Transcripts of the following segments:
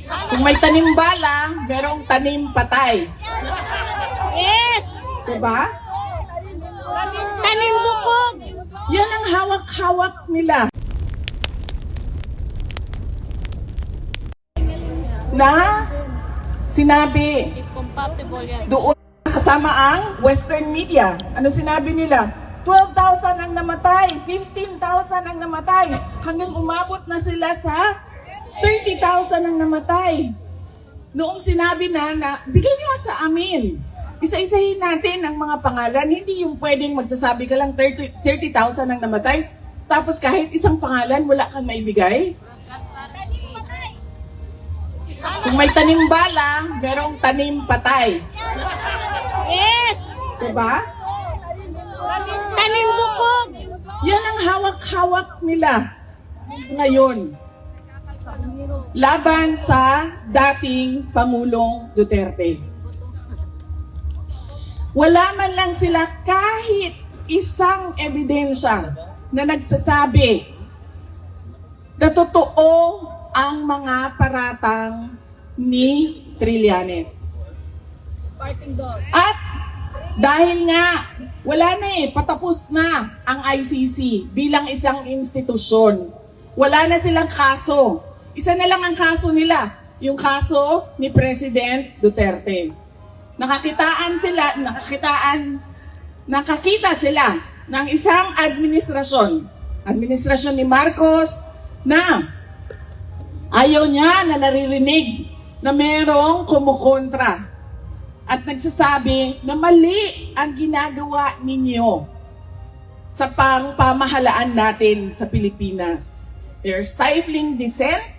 Kung may tanim bala, merong tanim patay. Yes! Diba? Tanim bukog! Yan ang hawak-hawak nila. Na sinabi Compatible yan. doon kasama ang Western media. Ano sinabi nila? 12,000 ang namatay, 15,000 ang namatay, hanggang umabot na sila sa 30,000 ang namatay. Noong sinabi na bigyan nyo sa amin, isa-isahin natin ang mga pangalan, hindi yung pwedeng magsasabi ka lang 30,000 ang namatay, tapos kahit isang pangalan wala kang maibigay. Kung may tanim bala, merong tanim patay. Yes! Diba? Tanim bukog! Yan ang hawak-hawak nila ngayon laban sa dating Pangulong Duterte. Wala man lang sila kahit isang ebidensya na nagsasabi na totoo ang mga paratang ni Trillanes. At dahil nga wala na patapos na ang ICC bilang isang institusyon. Wala na silang kaso. Isa na lang ang kaso nila, yung kaso ni President Duterte. Nakakita sila ng isang administrasyon ni Marcos na ayaw niya na naririnig na merong kumukontra at nagsasabi na mali ang ginagawa ninyo sa pamahalaan natin sa Pilipinas. They're stifling dissent.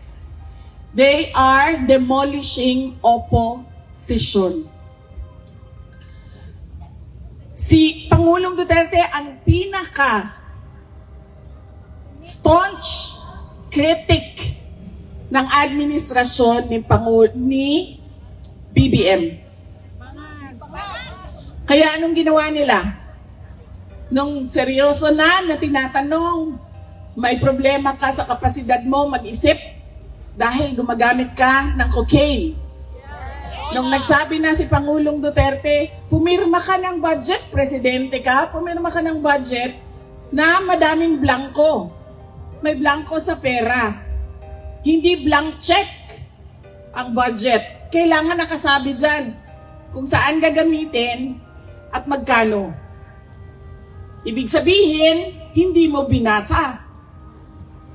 They are demolishing opposition. Si Pangulong Duterte ang staunch critic ng administrasyon ni BBM. Kaya anong ginawa nila? Nung seryoso na tinatanong, may problema ka sa kapasidad mo mag-isip dahil gumagamit ka ng cocaine. Nung nagsabi na si Pangulong Duterte, pumirma ka ng budget, presidente ka, pumirma ka ng budget na madaming blanco. May blanco sa pera. Hindi blank check ang budget. Kailangan nakasabi dyan kung saan gagamitin at magkano. Ibig sabihin, hindi mo binasa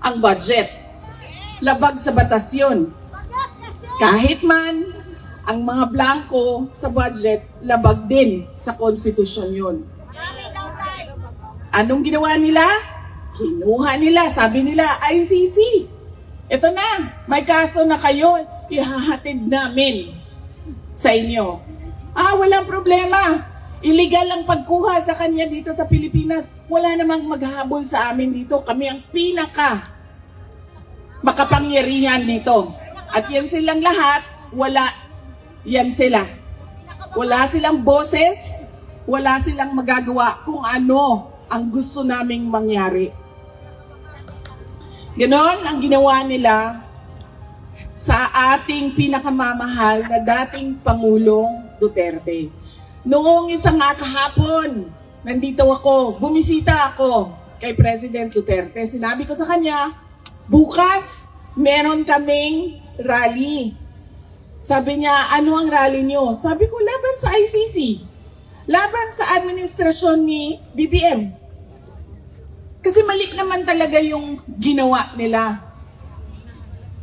ang budget. Labag sa batas yun. Kahit man, ang mga blanco sa budget, labag din sa konstitusyon yun. Anong ginawa nila? Kinuha nila, sabi nila, ICC. Ito na, may kaso na kayo, ihahatid namin sa inyo. Walang problema. Illegal ang pagkuha sa kanya dito sa Pilipinas. Wala namang maghahabol sa amin dito. Kami ang makapangyarihan dito. At yan silang lahat, wala. Yan sila. Wala silang boses, wala silang magagawa kung ano ang gusto naming mangyari. Ganon ang ginawa nila sa ating pinakamamahal na dating Pangulong Duterte. Noong isang kahapon, nandito ako, bumisita ako kay President Duterte. Sinabi ko sa kanya, bukas, meron kaming rally. Sabi niya, ano ang rally niyo? Sabi ko, laban sa ICC. Laban sa administrasyon ni BBM. Kasi mali naman talaga yung ginawa nila.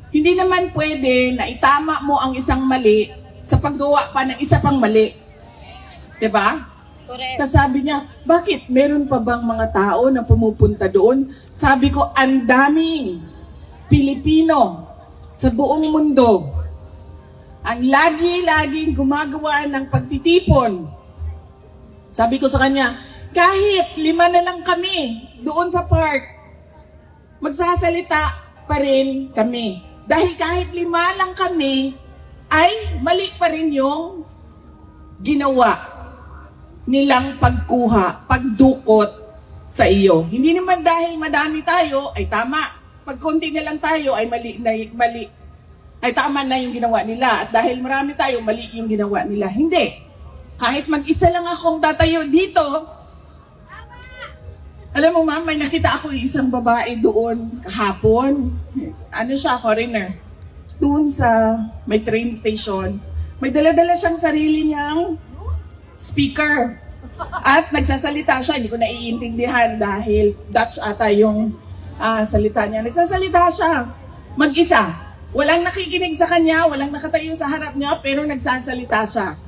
Hindi naman pwede na itama mo ang isang mali sa paggawa pa ng isa pang mali. Diba? Correct. Tapos sabi niya, bakit? Meron pa bang mga tao na pumupunta doon? Sabi ko, ang daming Pilipino sa buong mundo ang laging gumagawa ng pagtitipon. Sabi ko sa kanya, kahit 5 na lang kami doon sa park, magsasalita pa rin kami. Dahil kahit 5 lang kami, ay mali pa rin yung ginawa nilang pagkuha, pagdukot sa iyo. Hindi naman dahil madami tayo ay tama. Pag konti na lang tayo ay mali. ay tama na yung ginawa nila. At dahil marami tayo, mali yung ginawa nila. Hindi. Kahit mag-isa lang akong tatayo dito, alam mo ma'am, may nakita ako isang babae doon kahapon. Ano siya, foreigner. Doon sa may train station. May dala-dala siyang sarili niyang speaker. At nagsasalita siya, hindi ko naiintindihan dahil Dutch ata yung salita niya. Nagsasalita siya, mag-isa. Walang nakikinig sa kanya, walang nakatayo sa harap niya, pero nagsasalita siya.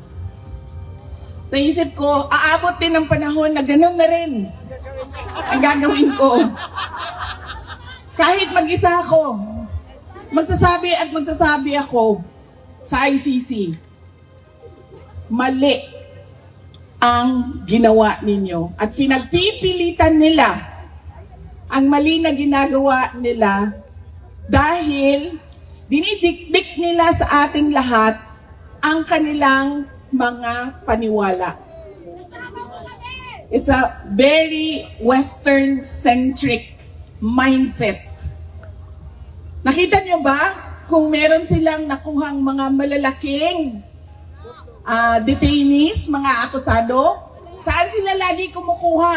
Naisip ko, aabot din ng panahon na ganun na rin ang gagawin ko. Kahit mag-isa ako, magsasabi ako sa ICC, mali ang ginawa ninyo. At pinagpipilitan nila ang mali na ginagawa nila dahil dinidikdik nila sa ating lahat ang kanilang mga paniwala. It's a very Western-centric mindset. Nakita niyo ba kung meron silang nakuhang mga malalaking detainees, mga akusado? Saan sila lagi kumukuha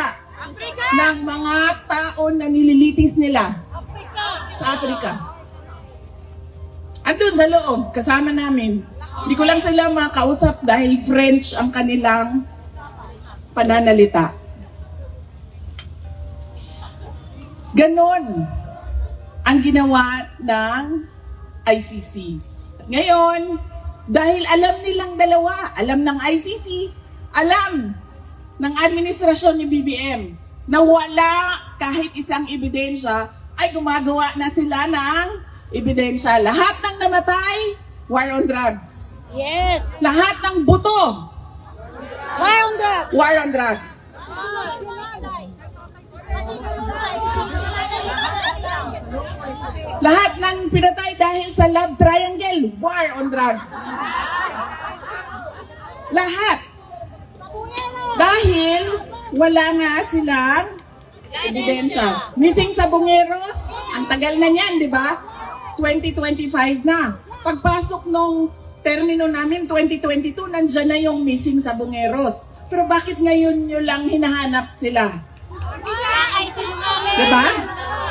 ng mga tao na nililitis nila? Sa Africa. Andun sa loob, kasama namin. Hindi ko lang sila makausap dahil French ang kanilang pananalita. Ganon ang ginawa ng ICC. Ngayon, dahil alam nilang dalawa, alam ng ICC, alam ng administrasyon ni BBM na wala kahit isang ebidensya, ay gumagawa na sila ng ebidensya. Lahat ng namatay, war on drugs. Yes. Lahat ng buto, War on drugs. war on drugs. Lahat ng pinatay dahil sa love triangle, war on drugs. Lahat. Dahil wala nga silang ebidensya. Missing sa Bungeros, ang tagal na niyan, di ba? 2025 na. Pagpasok nung termino namin, 2022, nandyan na yung missing sa Bungeros. Pero bakit ngayon nyo lang hinahanap sila? Diba?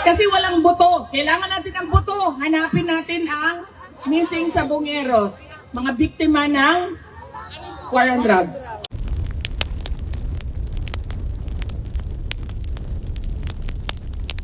Kasi walang buto. Kailangan natin ang buto. Hanapin natin ang missing sa Bungeros. Mga biktima ng war on drugs.